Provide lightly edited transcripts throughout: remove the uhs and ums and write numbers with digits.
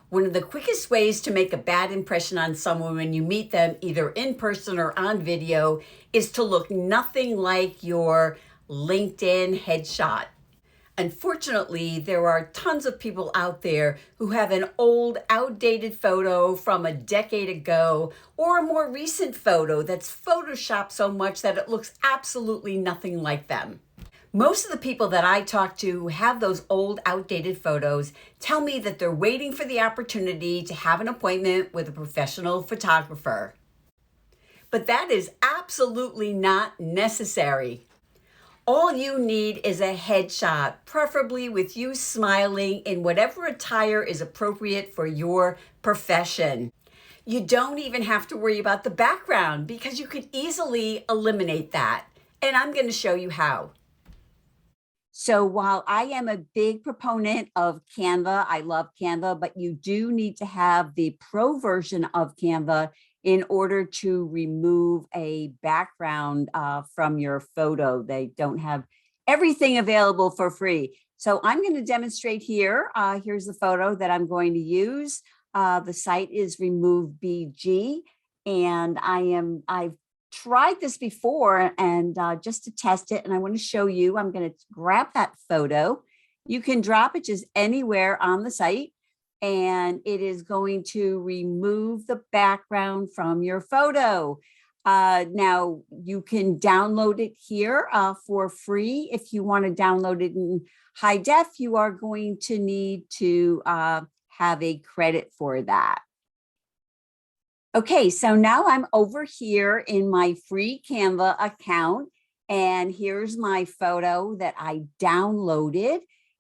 One of the quickest ways to make a bad impression on someone when you meet them, either in person or on video, is to look nothing like your LinkedIn headshot. Unfortunately, there are tons of people out there who have an old, outdated photo from a decade ago or a more recent photo that's photoshopped so much that it looks absolutely nothing like them. Most of the people that I talk to who have those old, outdated photos tell me that they're waiting for the opportunity to have an appointment with a professional photographer. But that is absolutely not necessary. All you need is a headshot, preferably with you smiling in whatever attire is appropriate for your profession. You don't even have to worry about the background because you could easily eliminate that. And I'm going to show you how. So while I am a big proponent of Canva, I love Canva, but you do need to have the pro version of Canva in order to remove a background from your photo. They don't have everything available for free. So I'm going to demonstrate here. Here's the photo that I'm going to use. The site is Remove BG, and I've tried this before and just to test it, and I want to show you. I'm going to grab that photo. You can drop it just anywhere on the site, and it is going to remove the background from your photo. Now you can download it here for free. If you want to download it in high def, you are going to need to have a credit for that. Okay, so now I'm over here in my free Canva account, and here's my photo that I downloaded,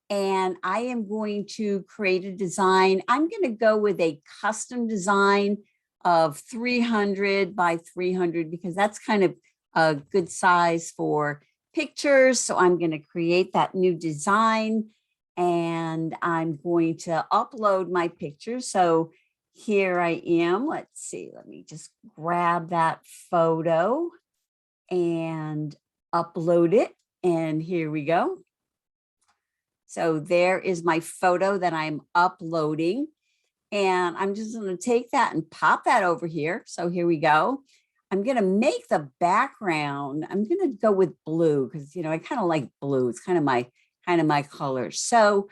and I am going to create a design. I'm going to go with a custom design of 300 by 300 because that's kind of a good size for pictures. So I'm going to create that new design, and I'm going to upload my picture. So here I am. Let's see. Let me just grab that photo and upload it. And here we go. So there is my photo that I'm uploading. And I'm just going to take that and pop that over here. So here we go. I'm going to make the background. I'm going to go with blue because, you know, I kind of like blue. It's kind of my color. So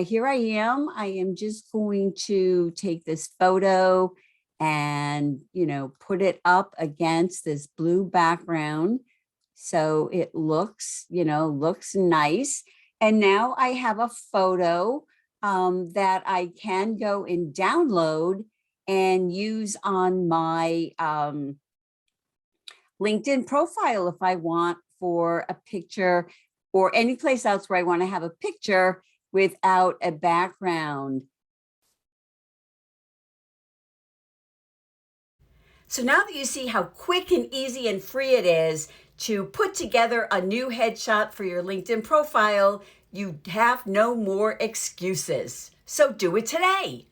here I am. I am just going to take this photo and, you know, put it up against this blue background. So it looks, you know, looks nice. And now I have a photo that I can go and download and use on my LinkedIn profile if I want, for a picture, or any place else where I want to have a picture without a background. So now that you see how quick and easy and free it is to put together a new headshot for your LinkedIn profile, you have no more excuses. So do it today.